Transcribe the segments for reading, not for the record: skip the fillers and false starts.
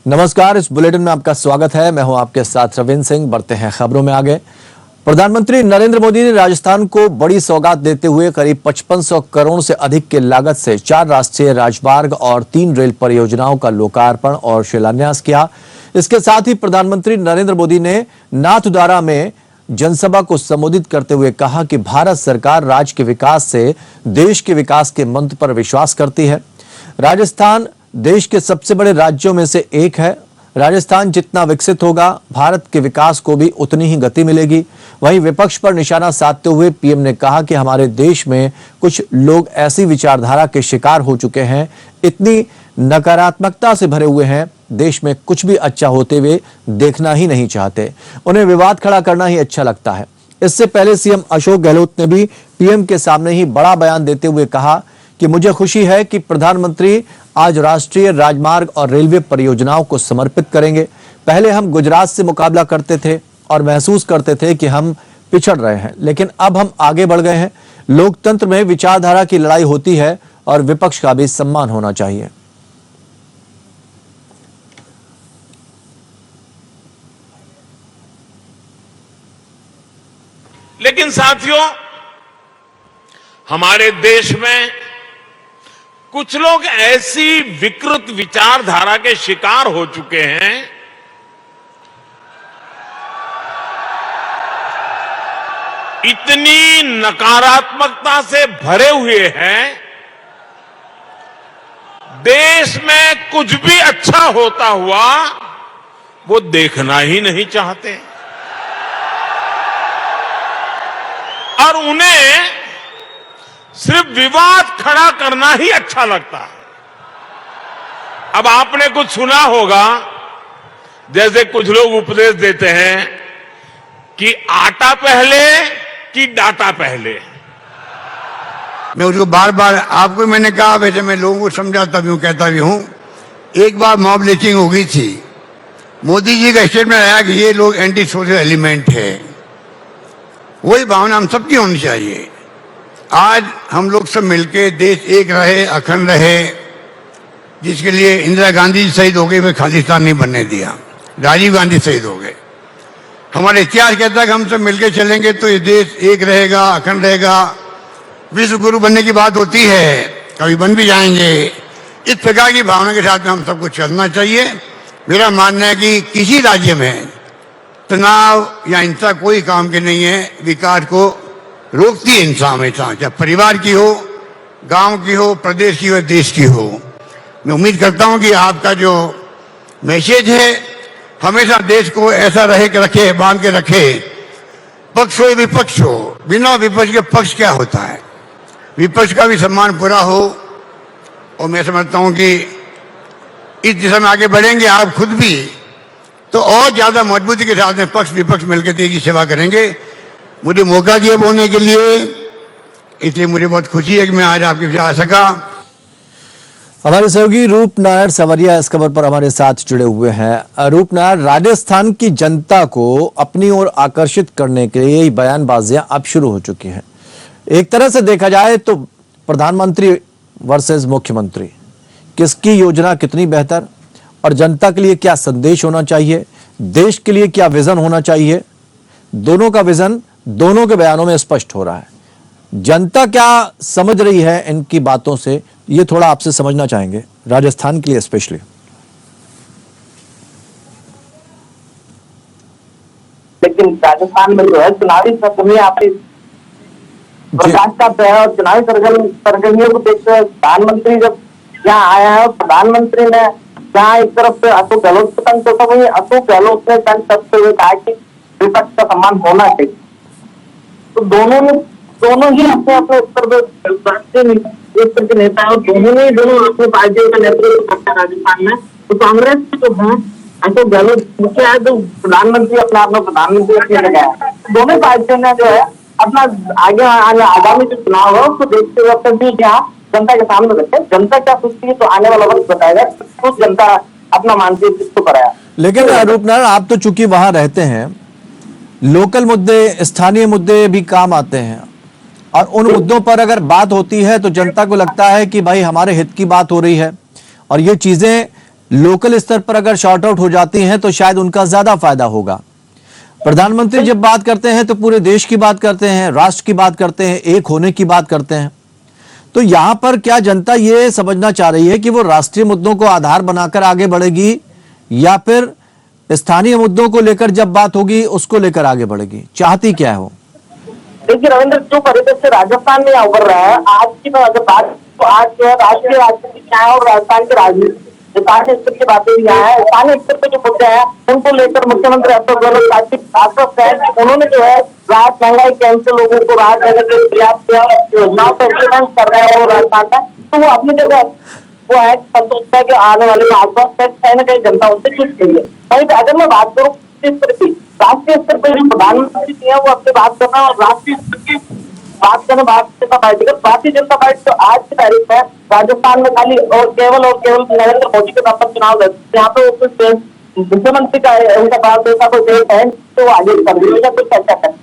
नमस्कार, इस बुलेटिन में आपका स्वागत है। मैं हूं आपके साथ रविंद्र सिंह। बढ़ते हैं खबरों में आगे। प्रधानमंत्री नरेंद्र मोदी ने राजस्थान को बड़ी सौगात देते हुए करीब 5500 करोड़ से अधिक की लागत से 4 राष्ट्रीय राजमार्ग और 3 रेल परियोजनाओं का लोकार्पण और शिलान्यास किया। इसके साथ ही प्रधानमंत्री नरेंद्र मोदी ने नाथद्वारा में जनसभा को संबोधित करते हुए कहा कि भारत सरकार राज्य के विकास से देश के विकास के मंत्र पर विश्वास करती है। राजस्थान देश के सबसे बड़े राज्यों में से एक है। राजस्थान जितना विकसित होगा, भारत के विकास को भी उतनी ही गति मिलेगी। वहीं विपक्ष पर निशाना साधते हुए पीएम ने कहा कि हमारे देश में कुछ लोग ऐसी विचारधारा के शिकार हो चुके हैं, इतनी नकारात्मकता से भरे हुए हैं, देश में कुछ भी अच्छा होते हुए देखना ही नहीं चाहते। उन्हें विवाद खड़ा करना ही अच्छा लगता है। इससे पहले सीएम अशोक गहलोत ने भी पीएम के सामने ही बड़ा बयान देते हुए कहा कि मुझे खुशी है कि प्रधानमंत्री आज राष्ट्रीय राजमार्ग और रेलवे परियोजनाओं को समर्पित करेंगे। पहले हम गुजरात से मुकाबला करते थे और महसूस करते थे कि हम पिछड़ रहे हैं, लेकिन अब हम आगे बढ़ गए हैं। लोकतंत्र में विचारधारा की लड़ाई होती है और विपक्ष का भी सम्मान होना चाहिए। लेकिन साथियों, हमारे देश में कुछ लोग ऐसी विकृत विचारधारा के शिकार हो चुके हैं, इतनी नकारात्मकता से भरे हुए हैं, देश में कुछ भी अच्छा होता हुआ वो देखना ही नहीं चाहते और उन्हें सिर्फ विवाद खड़ा करना ही अच्छा लगता है। अब आपने कुछ सुना होगा, जैसे कुछ लोग उपदेश देते हैं कि आटा पहले कि डाटा पहले। मैं उसको बार बार आपको मैंने कहा, वैसे मैं लोगों को समझाता भी हूं, कहता भी हूं। एक बार मॉब लिंचिंग हो गई थी, मोदी जी का स्टेटमेंट आया कि ये लोग एंटी सोशल एलिमेंट है। वही भावना हम सबकी होनी चाहिए। आज हम लोग सब मिलके देश एक रहे, अखंड रहे, जिसके लिए इंदिरा गांधी शहीद हो गए, वे खालिस्तान नहीं बनने दिया। राजीव गांधी शहीद हो गए। हमारा इतिहास कहता है कि हम सब मिलके चलेंगे तो ये देश एक रहेगा, अखंड रहेगा। विश्व गुरु बनने की बात होती है, कभी बन भी जाएंगे। इस प्रकार की भावना के साथ में हम सबको चलना चाहिए। मेरा मानना है कि किसी राज्य में तनाव या हिंसा कोई काम की नहीं है। विकास को रोकती है हिंसा हमेशा, चाहे परिवार की हो, गांव की हो, प्रदेश की हो, देश की हो। मैं उम्मीद करता हूं कि आपका जो मैसेज है हमेशा देश को ऐसा रखे, बांध के रखे। पक्ष हो विपक्ष हो, बिना विपक्ष के पक्ष क्या होता है, विपक्ष का भी सम्मान पूरा हो। और मैं समझता हूं कि इस दिशा में आगे बढ़ेंगे आप खुद भी, तो और ज्यादा मजबूती के साथ में पक्ष विपक्ष मिलकर देश की सेवा करेंगे। मुझे मौका दिया बोलने के लिए, इसलिए मुझे बहुत खुशी है कि मैं आज आपके बीच आ सका। हमारे सहयोगी रूप नारायण सवरिया इस खबर पर हमारे साथ जुड़े हुए हैं। रूप नारायण, राजस्थान की जनता को अपनी ओर आकर्षित करने के लिए बयानबाजियां अब शुरू हो चुकी हैं। एक तरह से देखा जाए तो प्रधानमंत्री वर्सेस मुख्यमंत्री, किसकी योजना कितनी बेहतर और जनता के लिए क्या संदेश होना चाहिए, देश के लिए क्या विजन होना चाहिए, दोनों का विजन दोनों के बयानों में स्पष्ट हो रहा है। जनता क्या समझ रही है इनकी बातों से, ये थोड़ा आपसे समझना चाहेंगे, राजस्थान के लिए स्पेशली। लेकिन राजस्थान में जो है चुनावी सरगर्मियां आपने प्रकाश का है और चुनावी सरगर्मियों को देखते हुए प्रधानमंत्री जब यहाँ आया है और प्रधानमंत्री ने जहाँ एक तरफ से अशोक गहलोत को तंग करता, वही अशोक गहलोत ने तंग करते हुए कहा कि विपक्ष का सम्मान होना चाहिए। तो दोनों ही अपने अपने स्तर के नेता और दोनों अपनी पार्टियों का नेतृत्व करते हैं राजस्थान में। तो कांग्रेस की जो है अशोक गहलोत मुख्य है, तो प्रधानमंत्री अपने आप में प्रधानमंत्री अपनी जगह है। दोनों पार्टियों ने जो है अपना आगे आगामी जो चुनाव है उसको देखते हुए अपने बीच यहाँ जनता के सामने रखे। जनता क्या सोचती है तो आने वाला वक्त बताएगा, कुछ जनता अपना मानसिक किसको कराया। लेकिन रूप नारायण, आप तो चूंकि वहां रहते हैं, लोकल मुद्दे, स्थानीय मुद्दे भी काम आते हैं और उन मुद्दों पर अगर बात होती है तो जनता को लगता है कि भाई हमारे हित की बात हो रही है और ये चीजें लोकल स्तर पर अगर शॉर्ट आउट हो जाती हैं तो शायद उनका ज्यादा फायदा होगा। प्रधानमंत्री जब बात करते हैं तो पूरे देश की बात करते हैं, राष्ट्र की बात करते हैं, एक होने की बात करते हैं। तो यहां पर क्या जनता ये समझना चाह रही है कि वो राष्ट्रीय मुद्दों को आधार बनाकर आगे बढ़ेगी या फिर स्थानीय मुद्दों को लेकर जब बात होगी उसको लेकर आगे बढ़ेगी? चाहती क्या है वो? देखिए रविंद्र, जो परिदृश्य राजस्थान में उभर रहा है आज की अगर बात, तो आज जो है राष्ट्रीय राजनीति क्या है और राजस्थान की राजनीति स्थानीय स्तर की बातें भी यहाँ है। स्थानीय स्तर पे जो मुद्दे हैं उनको लेकर मुख्यमंत्री अशोक गहलोत काफी आश्वस्त है कि उन्होंने जो है राहत महंगाई कैंप से लोगों को राहत देने के पर्याप्त योजनाओं पर इम्प्लीमेंट कर रहे हैं और राजस्थान में तो वो अपनी जगह वो है संतुष्ट है कि आने वाले में आश्वस्त है, कहीं ना कहीं जनता उनसे खुश नहीं है। वहीं अगर मैं बात करूँ राष्ट्रीय स्तर पर जो प्रधानमंत्री है वो अपनी बात कर रहे हैं और राष्ट्रीय स्तर की बात करें भारतीय जनता पार्टी का, भारतीय जनता पार्टी तो आज की तारीख में राजस्थान में खाली और केवल नरेंद्र मोदी के नाम पर चुनाव लड़ते, यहाँ पे कुछ मुख्यमंत्री का उनका बात ऐसा कोई देश है तो आगे कर दिया कुछ चर्चा कर,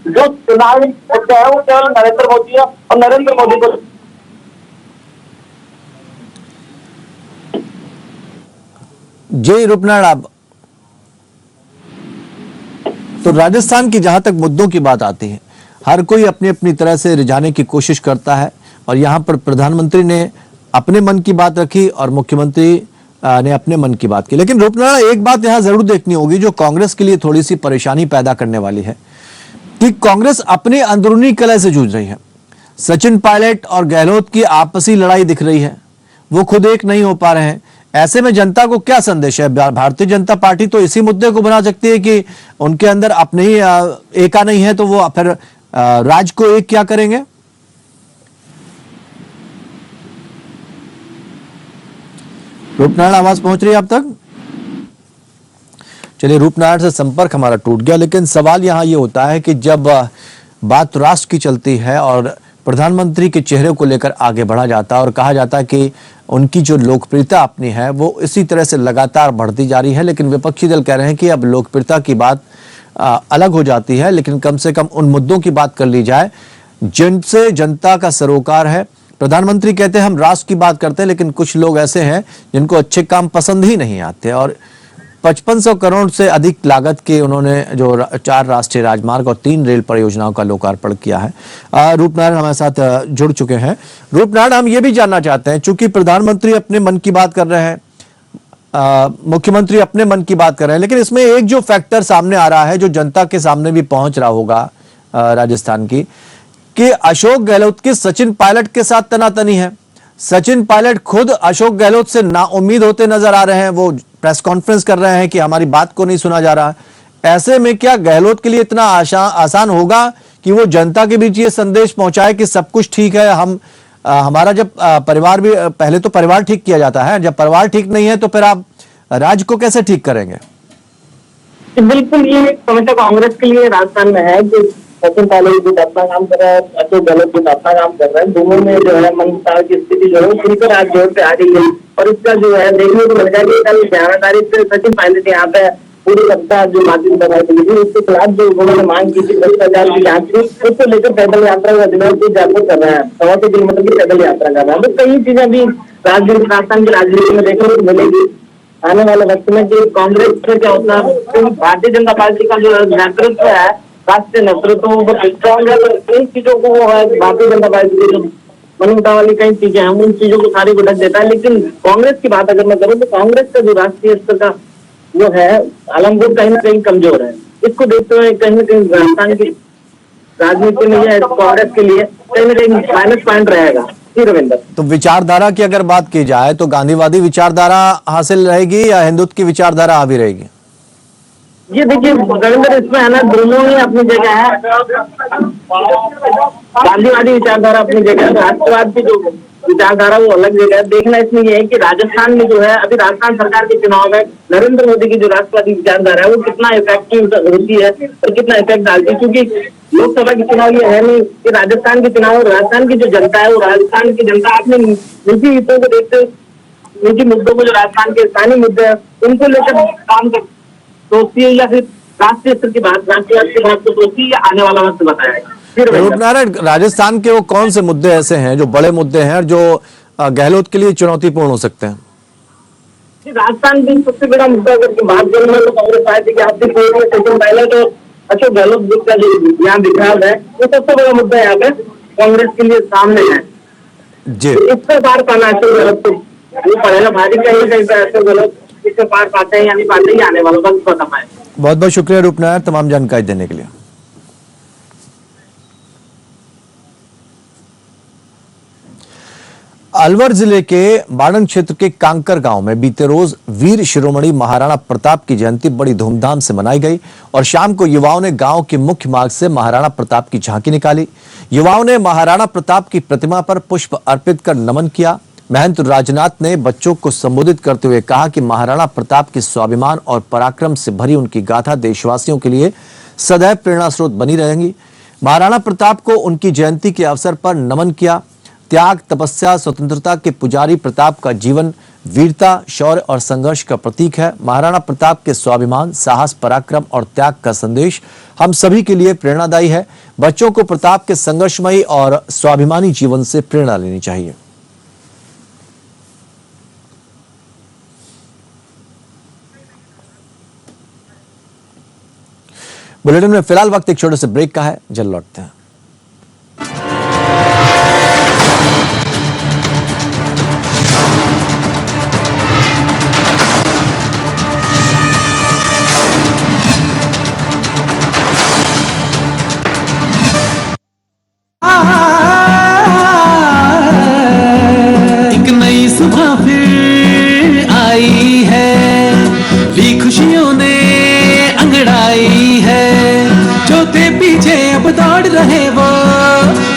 जो चुनावी मुद्दा है वो केवल नरेंद्र मोदी है और नरेंद्र मोदी को। जय रूपनारायण, तो राजस्थान की जहां तक मुद्दों की बात आती है हर कोई अपनी अपनी तरह से रिझाने की कोशिश करता है और यहां पर प्रधानमंत्री ने अपने मन की बात रखी और मुख्यमंत्री ने अपने मन की बात की। लेकिन रूपनारायण, एक बात यहां जरूर देखनी होगी जो कांग्रेस के लिए थोड़ी सी परेशानी पैदा करने वाली है कि कांग्रेस अपनी अंदरूनी कलह से जूझ रही है। सचिन पायलट और गहलोत की आपसी लड़ाई दिख रही है, वो खुद एक नहीं हो पा रहे हैं। ऐसे में जनता को क्या संदेश है? भारतीय जनता पार्टी तो इसी मुद्दे को बना सकती है कि उनके अंदर अपने ही एका नहीं है तो वो फिर राज्य को एक क्या करेंगे? रूपनारायण, आवाज पहुंच रही है आप तक? चलिए, रूपनारायण से संपर्क हमारा टूट गया। लेकिन सवाल यहां ये होता है कि जब बात राष्ट्र की चलती है और प्रधानमंत्री के चेहरे को लेकर आगे बढ़ा जाता है और कहा जाता है कि उनकी जो लोकप्रियता अपनी है वो इसी तरह से लगातार बढ़ती जा रही है, लेकिन विपक्षी दल कह रहे हैं कि अब लोकप्रियता की बात अलग हो जाती है, लेकिन कम से कम उन मुद्दों की बात कर ली जाए जिनसे जनता का सरोकार है। प्रधानमंत्री कहते हैं हम राष्ट्र की बात करते हैं, लेकिन कुछ लोग ऐसे हैं जिनको अच्छे काम पसंद ही नहीं आते और 5500 करोड़ से अधिक लागत के उन्होंने जो 4 राष्ट्रीय राजमार्ग और 3 रेल परियोजनाओं का लोकार्पण किया है। रूपनारायण हमारे साथ जुड़ चुके हैं। रूपनारायण, हम ये भी जानना चाहते हैं, चूंकि प्रधानमंत्री अपने मन की बात कर रहे हैं, मुख्यमंत्री अपने मन की बात कर रहे हैं, लेकिन इसमें एक जो फैक्टर सामने आ रहा है जो जनता के सामने भी पहुंच रहा होगा राजस्थान की, कि अशोक गहलोत की सचिन पायलट के साथ तनातनी है। सचिन पायलट खुद अशोक गहलोत से नाउम्मीद होते नजर आ रहे हैं, वो प्रेस कॉन्फ्रेंस कर रहे हैं कि हमारी बात को नहीं सुना जा रहा। ऐसे में क्या गहलोत के लिए इतना आसान होगा कि वो जनता के बीच ये संदेश पहुंचाए कि सब कुछ ठीक है? हमारा जब परिवार भी, पहले तो परिवार ठीक किया जाता है, जब परिवार ठीक नहीं है तो फिर आप राज्य को कैसे ठीक करेंगे? बिल्कुल, ये समस्या कांग्रेस के लिए राजस्थान में है कि सचिन पायलट भी अपना काम कर रहा है, अशोक गहलोत भी अपना काम कर रहा है। दोनों में जो है मनमुटाव की स्थिति जो है खुलकर आज जोर पे आ रही है और इसका जो है देखने को मिल जाएगा। कल 11 तारीख से सचिन पायलट यहाँ पे पूरी सप्ताह जो माध्यम दवाई दी थी उसके खिलाफ जो उन्होंने मांग की थी 10,000 की जांच की, उसको लेकर पैदल यात्रा का दिनों जागरूक कर रहे हैं। 125 किलोमीटर की पैदल यात्रा कर रहे हैं। तो कई चीजें भी राजस्थान की राजनीति में देखने को मिलेगी आने वाले वक्त में कि कांग्रेस से क्या होता है। भारतीय जनता पार्टी का जो नेतृत्व है, राष्ट्रीय नेतृत्व वो स्ट्रॉन्ग है, तो कई चीजों को वो है भारतीय जनता पार्टी की जो मनमुटाव वाली कई चीजें हैं उन चीजों को सारी को ढक देता है। लेकिन कांग्रेस की बात अगर मैं करूँ तो कांग्रेस का जो राष्ट्रीय स्तर का जो है आलमपुर कहीं ना कहीं कमजोर है। इसको देखते हुए कहीं ना कहीं राजस्थान की राजनीति में यह कांग्रेस के लिए कहीं ना कहीं माइनस पॉइंट रहेगा। रविंद्र, तो विचारधारा की अगर बात की जाए तो गांधीवादी विचारधारा हासिल रहेगी या हिंदुत्व की विचारधारा हावी रहेगी? ये देखिए रविंद्र, इसमें है ना दोनों ही अपनी जगह है। गांधीवादी विचारधारा अपनी जगह है, राष्ट्रवाद की जो विचारधारा वो अलग जगह है। देखना इसमें ये है कि राजस्थान में जो है अभी राजस्थान सरकार के चुनाव में नरेंद्र मोदी की जो राष्ट्रवादी विचारधारा है वो कितना इफेक्टिव होती है और कितना इफेक्ट डालती है। क्योंकि लोकसभा के चुनाव ये है नहीं कि राजस्थान के चुनाव, राजस्थान की जो जनता है वो राजस्थान की जनता अपने निजी हितों को देखते हुए निजी मुद्दों को, जो राजस्थान के स्थानीय मुद्दे हैं उनको लेकर काम कर सोचती है या फिर राष्ट्रीय स्तर की बात, राष्ट्रवाद की बात को सोचती है या आने वाला वक्त बताएगा। रूपनारायण, राजस्थान के वो कौन से मुद्दे ऐसे हैं जो बड़े मुद्दे हैं और जो गहलोत के लिए चुनौतीपूर्ण हो सकते हैं? राजस्थान भी सबसे बड़ा मुद्दा करके बात करें तो कांग्रेस पार्टी के हाथ सेकंड पहले तो अशोक गहलोत जी का जो यहाँ विकास है वो सबसे बड़ा मुद्दा यहाँ पे कांग्रेस के लिए सामने है। जी इससे पार पाना अशोक गहलोत को ये पड़ेगा भारी कहीं कहीं पे अशोक गहलोत इससे पार पाते हैं या नहीं पाते ही आने वाला बस पता पाए। बहुत बहुत शुक्रिया रूपनारायण तमाम जानकारी देने के लिए। अलवर जिले के बाड़न क्षेत्र के कांकर गांव में बीते रोज वीर शिरोमणि महाराणा प्रताप की जयंती बड़ी धूमधाम से मनाई गई और शाम को युवाओं ने गांव के मुख्य मार्ग से महाराणा प्रताप की झांकी निकाली। युवाओं ने महाराणा प्रताप की प्रतिमा पर पुष्प अर्पित कर नमन किया। महंत राजनाथ ने बच्चों को संबोधित करते हुए कहा कि महाराणा प्रताप के स्वाभिमान और पराक्रम से भरी उनकी गाथा देशवासियों के लिए सदैव प्रेरणा स्रोत बनी रहेगी। महाराणा प्रताप को उनकी जयंती के अवसर पर नमन किया। त्याग, तपस्या, स्वतंत्रता के पुजारी प्रताप का जीवन वीरता, शौर्य और संघर्ष का प्रतीक है। महाराणा प्रताप के स्वाभिमान, साहस, पराक्रम और त्याग का संदेश हम सभी के लिए प्रेरणादायी है। बच्चों को प्रताप के संघर्षमयी और स्वाभिमानी जीवन से प्रेरणा लेनी चाहिए। बुलेटिन में फिलहाल वक्त एक छोटे से ब्रेक का है, जल्द लौटते हैं। एक नई सुबह फिर आई है, ली खुशियों ने अंगड़ाई है। चौथे पीछे अब दौड़ रहे वो,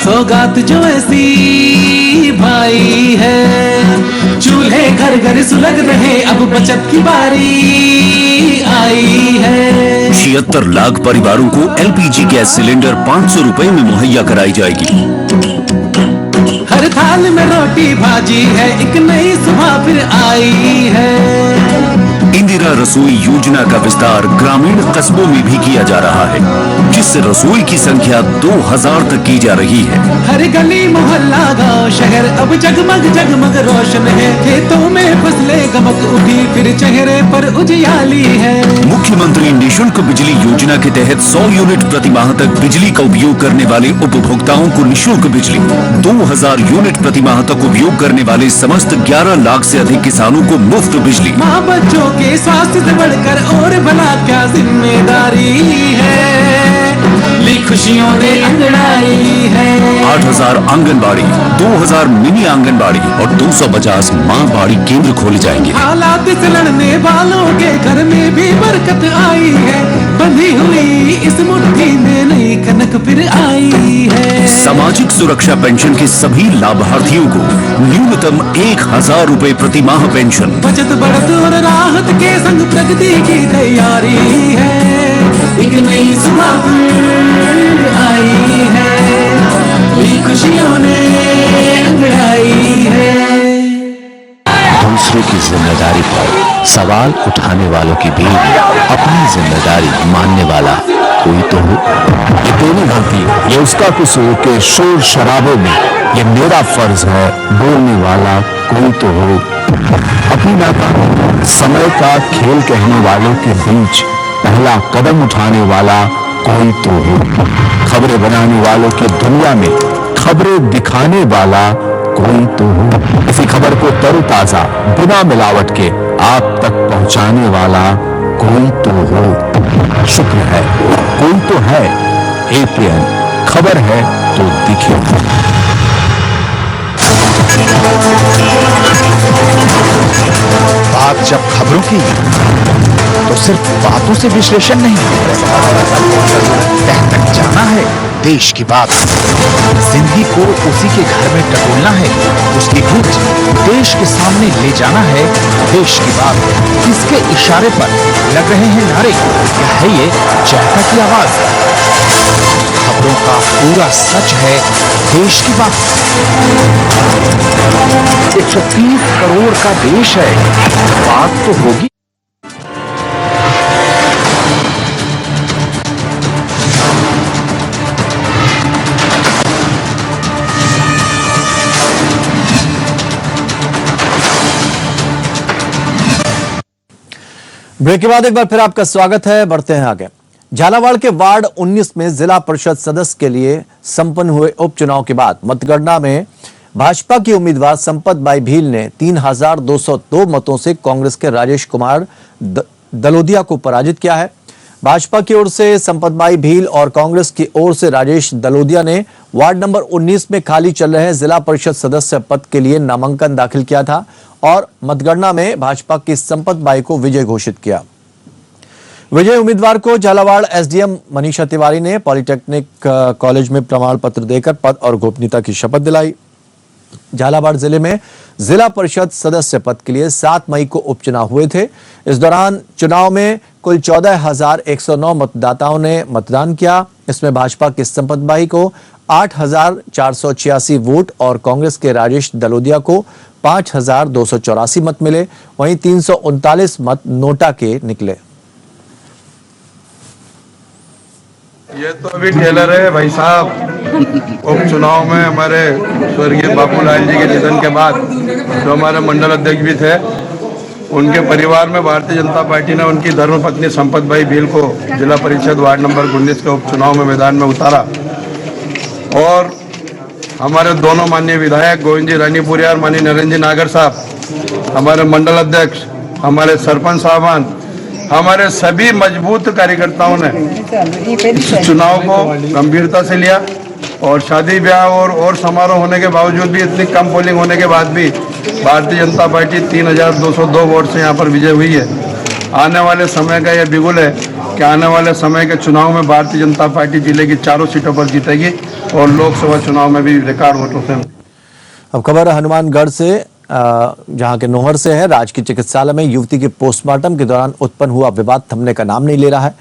सौगात जो ऐसी भाई है। चूल्हे घर घर सुलग रहे, अब बचत की बारी आई है। 76 लाख परिवारों को एलपीजी गैस सिलेंडर 500 रुपए में मुहैया कराई जाएगी। हर थाल में रोटी भाजी है, एक नई सुबह फिर आई है। इंदिरा रसोई योजना का विस्तार ग्रामीण कस्बों में भी किया जा रहा है, जिससे रसोई की संख्या 2000 तक की जा रही है। हर गली मोहल्ला गांव शहर अब जगमग जगमग रोशन है। खेतों में फसलें गमक उठी, फिर चेहरे पर उजियाली है। मुख्यमंत्री निशुल्क बिजली योजना के तहत 100 यूनिट प्रति माह तक बिजली का उपयोग करने वाले उपभोक्ताओं को निशुल्क बिजली, 2000 यूनिट प्रति माह तक उपयोग करने वाले समस्त 11 लाख से अधिक किसानों को मुफ्त बिजली। माँ बच्चों के स्वास्थ्य से बढ़कर और भला क्या जिम्मेदारी है, ली खुशियों ने अंगड़ाई है। 8000 आंगनबाड़ी, 2000 मिनी आंगनबाड़ी और 250 माँ बाड़ी केंद्र खोले जाएंगे। हालात से लड़ने वालों के घर में भी बरकत आई है। बंधी हुई इस मुट्ठी में नई कनक फिर आई है। सामाजिक सुरक्षा पेंशन के सभी लाभार्थियों को न्यूनतम 1000 रुपए प्रति माह पेंशन। बचत बढ़त और राहत के संग प्रगति की तैयारी है। एक नई सुबह फिर आई है, ली खुशियों ने अंगड़ाई है। दूसरों की जिम्मेदारी पर सवाल उठाने वालों के बीच अपनी जिम्मेदारी मानने वाला कोई तो हो। ये तेरी गलती, ये उसका कसूर के शोर शराबे में ये मेरा फर्ज है बोलने वाला कोई तो हो। अपनी नाकामी समय का खेल कहने वालों के बीच पहला कदम उठाने वाला कोई तो हो। खबरें बनाने वालों की दुनिया में खबरें दिखाने वाला कोई तो हो। इसी खबर को तरोताजा बिना मिलावट के आप तक पहुंचाने वाला कोई तो हो। शुक्र है कोई तो है। एपीएन खबर है तो दिखे। बात जब खबरों की तो सिर्फ बातों से विश्लेषण नहीं, तह तक जाना है देश की बात। जिंदगी को उसी के घर में टटोलना है, उसकी गूंज देश के सामने ले जाना है। देश की बात किसके इशारे पर लग रहे हैं नारे, या है ये जनता की आवाज? खबरों का पूरा सच है देश की बात। 130 करोड़ का देश है, बात तो होगी। ब्रेक के बाद एक बार फिर आपका स्वागत है। बढ़ते हैं आगे। झालावाड़ के वार्ड 19 में जिला परिषद सदस्य के लिए संपन्न हुए उपचुनाव के बाद मतगणना में भाजपा की उम्मीदवार संपत बाई भील ने 3202 मतों से कांग्रेस के राजेश कुमार दलोदिया को पराजित किया है। भाजपा की ओर से संपत बाई भील और कांग्रेस की ओर से राजेश दलोदिया ने वार्ड नंबर 19 में खाली चल रहे जिला परिषद सदस्य पद के लिए नामांकन दाखिल किया था और मतगणना में भाजपा की संपत बाई को विजय घोषित किया। विजय उम्मीदवार को झालावाड़ एसडीएम मनीषा तिवारी ने पॉलिटेक्निक कॉलेज में प्रमाण पत्र देकर पद और गोपनीयता की शपथ दिलाई। झालावाड़ जिले में जिला परिषद सदस्य पद के लिए 7 मई को उपचुनाव हुए थे। इस दौरान चुनाव में कुल 14,109 मतदाताओं ने मतदान किया। इसमें भाजपा की संपत बाई को 8,486 वोट और कांग्रेस के राजेश दलोदिया को 5,284 मत मिले। वहीं 339 मत नोटा के निकले। ये तो अभी टेलर है भाई साहब। उपचुनाव में हमारे स्वर्गीय बाबूलाल जी के निधन के बाद जो हमारे मंडल अध्यक्ष भी थे, उनके परिवार में भारतीय जनता पार्टी ने उनकी धर्मपत्नी संपत बाई भील को जिला परिषद वार्ड नंबर 19 के उपचुनाव में मैदान में उतारा और हमारे दोनों माननीय विधायक गोविंद जी रानीपुरिया और माननीय नरेंद्र जी नागर साहब, हमारे मंडल अध्यक्ष, हमारे सरपंच साहबान, हमारे सभी मजबूत कार्यकर्ताओं ने इस चुनाव को गंभीरता से लिया और शादी ब्याह और समारोह होने के बावजूद भी, इतनी कम पोलिंग होने के बाद भी भारतीय जनता पार्टी 3,202 वोट से यहाँ पर विजय हुई है। आने वाले समय का यह बिगुल है कि आने वाले समय के चुनाव में भारतीय जनता पार्टी जिले की 4 सीटों पर जीतेगी और लोकसभा चुनाव में भी रिकॉर्ड वोटों से। अब खबर हनुमानगढ़ से, जहां के नोहर से है। राजकीय चिकित्सालय में युवती के पोस्टमार्टम के दौरान उत्पन्न हुआ विवाद थमने का नाम नहीं ले रहा है।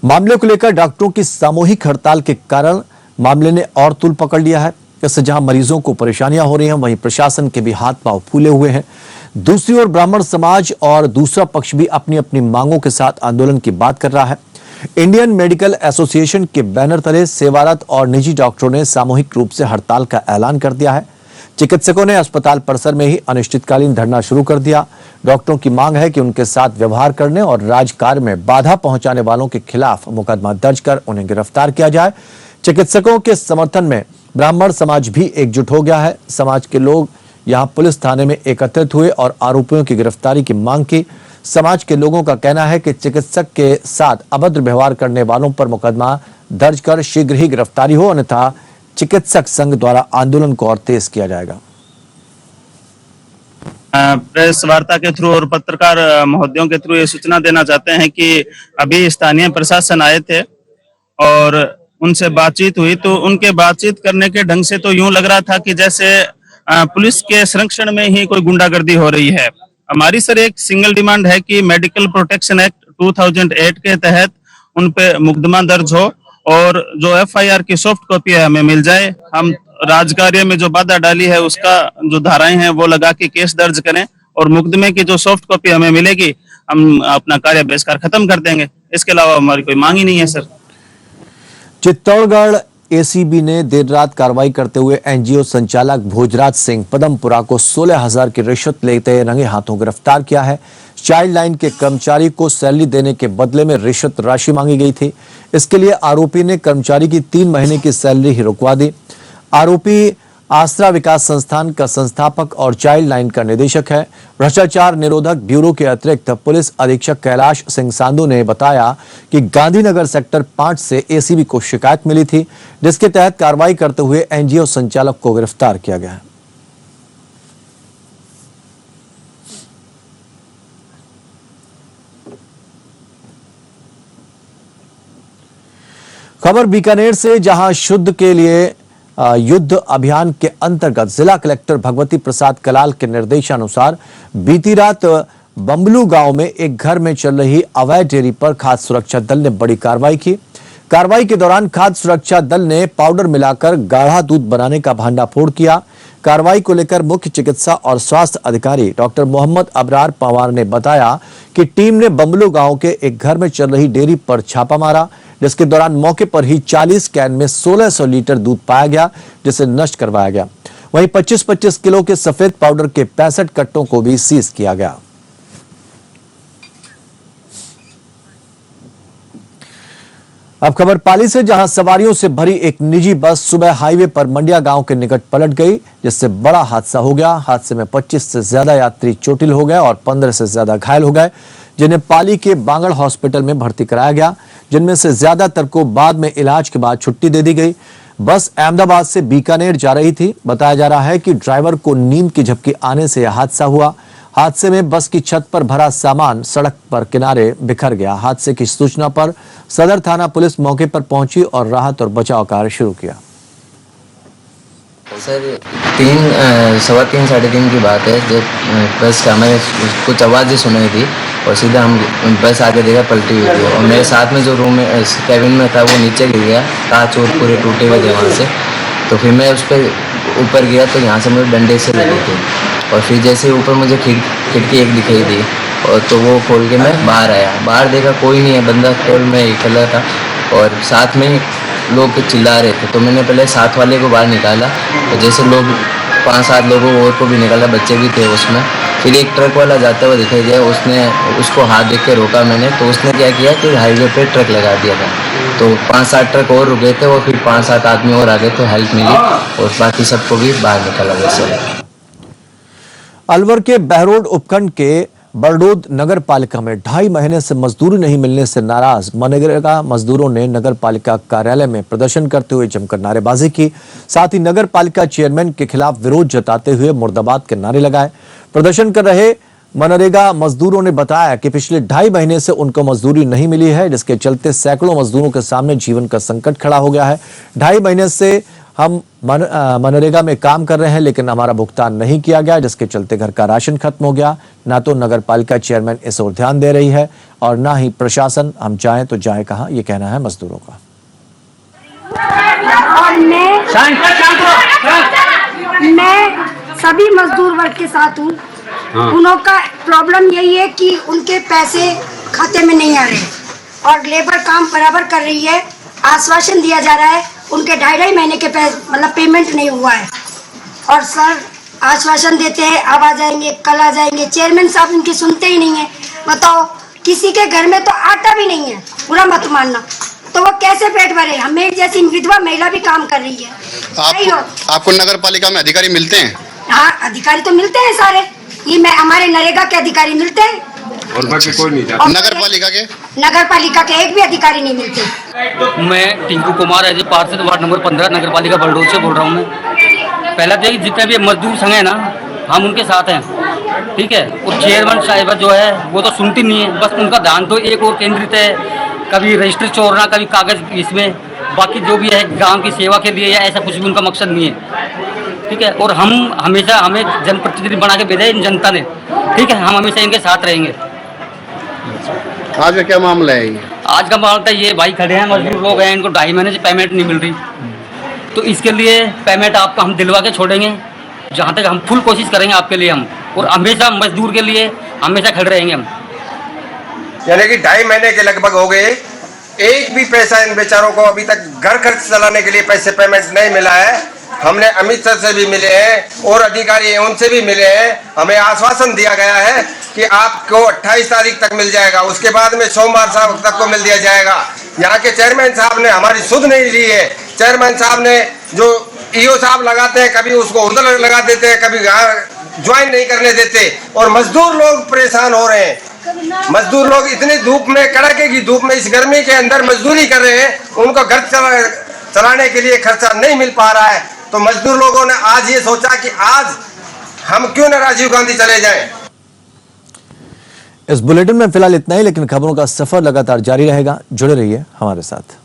मामले को लेकर डॉक्टरों की सामूहिक हड़ताल के कारण मामले ने और तूल पकड़ लिया है। इससे जहां मरीजों को परेशानियां हो रही हैं, वहीं प्रशासन के भी हाथ पांव फूले हुए हैं। दूसरी ओर ब्राह्मण समाज और दूसरा पक्ष भी अपनी अपनी मांगों के साथ आंदोलन की बात कर रहा है। इंडियन मेडिकल एसोसिएशन के बैनर तले सेवारत और निजी डॉक्टरों ने सामूहिक रूप से हड़ताल का ऐलान कर दिया है। चिकित्सकों ने अस्पताल परिसर में ही अनिश्चितकालीन धरना शुरू कर दिया। डॉक्टरों की मांग है कि उनके साथ व्यवहार करने और राजकार्य में बाधा पहुंचाने वालों के खिलाफ मुकदमा दर्ज कर उन्हें गिरफ्तार किया जाए। चिकित्सकों के समर्थन में ब्राह्मण समाज भी एकजुट हो गया है। समाज के लोग यहां पुलिस थाने में एकत्रित हुए और आरोपियों की गिरफ्तारी की मांग की। समाज के लोगों का कहना है कि चिकित्सक के साथ अभद्र व्यवहार करने वालों पर मुकदमा दर्ज कर शीघ्र ही गिरफ्तारी हो, अन्यथा चिकित्सक संघ द्वारा आंदोलन को और तेज किया जाएगा। प्रेस वार्ता के थ्रू और पत्रकार महोदयों के थ्रू ये सूचना देना चाहते हैं कि अभी स्थानीय प्रशासन आए थे और उनसे बातचीत हुई, तो उनके बातचीत करने के ढंग से तो यूं लग रहा था कि जैसे पुलिस के संरक्षण में ही कोई गुंडागर्दी हो रही है। हमारी सर एक सिंगल डिमांड है कि मेडिकल प्रोटेक्शन एक्ट 2008 के तहत उन पे मुकदमा दर्ज हो और जो एफआईआर की सॉफ्ट कॉपी है हमें मिल जाए। हम राजकार्य में जो बाधा डाली है उसका जो धाराएं हैं वो लगा के केस दर्ज करें और मुकदमे की जो सॉफ्ट कॉपी हमें मिलेगी, हम अपना कार्य बहिष्कार खत्म कर देंगे। इसके अलावा हमारी कोई मांग ही नहीं है सर। चित्तौड़गढ़ एसीबी ने देर रात कार्रवाई करते हुए एनजीओ संचालक भोजराज सिंह पदमपुरा को 16,000 की रिश्वत लेते रंगे हाथों गिरफ्तार किया है। चाइल्ड लाइन के कर्मचारी को सैलरी देने के बदले में रिश्वत राशि मांगी गई थी। इसके लिए आरोपी ने कर्मचारी की 3 महीने की सैलरी ही रुकवा दी। आरोपी आसरा विकास संस्थान का संस्थापक और चाइल्ड लाइन का निदेशक है। भ्रष्टाचार निरोधक ब्यूरो के अतिरिक्त पुलिस अधीक्षक कैलाश सिंह सांधू ने बताया कि गांधीनगर सेक्टर 5 से एसीबी को शिकायत मिली थी, जिसके तहत कार्रवाई करते हुए एनजीओ संचालक को गिरफ्तार किया गया है। खबर बीकानेर से, जहां शुद्ध के लिए युद्ध अभियान के अंतर्गत जिला कलेक्टर भगवती प्रसाद कलाल के निर्देशानुसार बीती रात बम्बलू गांव में एक घर में चल रही अवैध डेयरी पर खाद्य सुरक्षा दल ने बड़ी कार्रवाई की। कार्रवाई के दौरान खाद्य सुरक्षा दल ने पाउडर मिलाकर गाढ़ा दूध बनाने का भांडाफोड़ किया। कार्रवाई को लेकर मुख्य चिकित्सा और स्वास्थ्य अधिकारी डॉक्टर मोहम्मद अबरार पवार ने बताया कि टीम ने बम्बलू गांव के एक घर में चल रही डेयरी पर छापा मारा, जिसके दौरान मौके पर ही 40 कैन में 1600 लीटर दूध पाया गया, जिसे नष्ट करवाया गया। वहीं 25-25 किलो के सफेद पाउडर के 65 कट्टों को भी सीज किया गया। अब खबर पाली से, जहां सवारियों से भरी एक निजी बस सुबह हाईवे पर मंडिया गांव के निकट पलट गई, जिससे बड़ा हादसा हो गया। हादसे में 25 से ज्यादा यात्री चोटिल हो गए और 15 से ज्यादा घायल हो गए, जिन्हें पाली के बांगड़ हॉस्पिटल में भर्ती कराया गया, जिनमें से ज्यादातर को बाद में इलाज के बाद छुट्टी दे दी गई। बस अहमदाबाद से बीकानेर जा रही थी। बताया जा रहा है कि ड्राइवर को नींद की झपकी आने से यह हादसा हुआ। हादसे में बस की छत पर भरा सामान सड़क पर किनारे बिखर गया। हादसे की सूचना पर सदर थाना पुलिस मौके पर पहुंची और राहत और बचाव कार्य शुरू किया। सर 3:15 साढ़े 3 की बात है, जब बस का हमें कुछ आवाज़ें सुनाई थी और सीधा हम बस आके देखा पलटी हुई थी और मेरे साथ में जो रूम में कैबिन में था वो नीचे गिर गया, कांच और पूरे टूटे हुए थे वहाँ से। तो फिर मैं उस पर ऊपर गया तो यहाँ से मुझे डंडे से लगी थी और फिर जैसे ऊपर मुझे खिड़की एक दिखाई दी और तो वो खोल के मैं बाहर आया। बाहर देखा कोई नहीं है, बंदा केवल मैं अकेला था और साथ में लोग चिल्ला रहे थे। तो मैंने पहले साथ वाले को बाहर निकाला, तो जैसे लोग 5-7 लोगों और को भी निकाला, बच्चे भी थे उसमें। फिर एक ट्रक वाला जाता हुआ दिखाई दिया, उसने उसको हाथ देख के रोका मैंने, तो उसने क्या किया कि हाईवे पे ट्रक लगा दिया था। तो 5-7 ट्रक और रुके थे और फिर 5-7 आदमी और आ गए, तो हेल्प मिली और बाकी सबको भी बाहर निकाला वैसे। अलवर के बहरोड उपखंड के बरडोद नगर पालिका में 2.5 महीने से मजदूरी नहीं मिलने से नाराज मनरेगा मजदूरों ने नगर पालिका कार्यालय में प्रदर्शन करते हुए जमकर नारेबाजी की। साथ ही नगर पालिका चेयरमैन के खिलाफ विरोध जताते हुए मुर्दाबाद के नारे लगाए। प्रदर्शन कर रहे मनरेगा मजदूरों ने बताया कि पिछले 2.5 महीने से उनको मजदूरी नहीं मिली है, जिसके चलते सैकड़ों मजदूरों के सामने जीवन का संकट खड़ा हो गया है। 2.5 महीने से हम मनरेगा में काम कर रहे हैं, लेकिन हमारा भुगतान नहीं किया गया, जिसके चलते घर का राशन खत्म हो गया। ना तो नगर पालिका चेयरमैन इस ओर ध्यान दे रही है और ना ही प्रशासन। हम जाएं तो जाए कहां, ये कहना है मजदूरों का। और मैं सभी मजदूर वर्ग के साथ हूँ। उनों का प्रॉब्लम यही है कि उनके पैसे खाते में नहीं आ रहे और लेबर काम बराबर कर रही है। आश्वासन दिया जा रहा है, उनके 2.5 महीने के मतलब पेमेंट नहीं हुआ है और सर आश्वासन देते हैं अब आ जाएंगे, कल आ जाएंगे। चेयरमैन साहब इनकी सुनते ही नहीं है। बताओ, किसी के घर में तो आटा भी नहीं है, बुरा मत मानना, तो वो कैसे पेट भरे? हमें जैसी विधवा महिला भी काम कर रही है। आपको नगर पालिका में अधिकारी मिलते हैं? हाँ, अधिकारी तो मिलते हैं सारे, ये मैं हमारे नरेगा के अधिकारी मिलते हैं और बाकी कोई नहीं जाता। नगर पालिका के एक भी अधिकारी नहीं मिलते। मैं टिंकू कुमार है जी, पार्षद वार्ड नंबर 15 नगर पालिका बरडोद से बोल रहा हूँ मैं। पहले तो जितने भी मजदूर संघ है ना, हम उनके साथ हैं, ठीक है। और चेयरमैन साहिबा जो है वो तो सुनती नहीं है, बस उनका ध्यान तो एक और केंद्रित है, कभी रजिस्टर चोरना, कभी कागज इसमें, बाकी जो भी है गांव की सेवा के लिए या ऐसा कुछ भी उनका मकसद नहीं है, ठीक है। और हम हमेशा, हमें जनप्रतिनिधि बना के भेजा है जनता ने, ठीक है। हम हमेशा इनके साथ रहेंगे। आज का क्या मामला है ये? आज का मामला ये भाई खड़े हैं, मजदूर लोग हैं, इनको 2.5 महीने से पेमेंट नहीं मिल रही, तो इसके लिए पेमेंट आपको हम दिलवा के छोड़ेंगे। जहाँ तक हम फुल कोशिश करेंगे आपके लिए हम, और हमेशा मजदूर के लिए हमेशा खड़े रहेंगे हम। यानी कि 2.5 महीने के लगभग हो गए, एक भी पैसा इन बेचारों को अभी तक घर खर्च चलाने के लिए पैसे पेमेंट नहीं मिला है। हमने अमित सर से भी मिले हैं और अधिकारी हैं उनसे भी मिले हैं। हमें आश्वासन दिया गया है कि आपको 28 तारीख तक मिल जाएगा, उसके बाद में सोमवार साहब तक को मिल दिया जाएगा। यहाँ के चेयरमैन साहब ने हमारी सुध नहीं ली है। चेयरमैन साहब ने जो ईओ साहब लगाते हैं, कभी उसको उधर लगा देते हैं, कभी ज्वाइन नहीं करने देते और मजदूर लोग परेशान हो रहे हैं। मजदूर लोग इतनी धूप में, कड़ाके की धूप में, इस गर्मी के अंदर मजदूरी कर रहे हैं, उनको घर चलाने के लिए खर्चा नहीं मिल पा रहा है। तो मजदूर लोगों ने आज ये सोचा कि आज हम क्यों न राजीव गांधी चले जाएं। इस बुलेटिन में फिलहाल इतना ही, लेकिन खबरों का सफर लगातार जारी रहेगा। जुड़े रहिए हमारे साथ।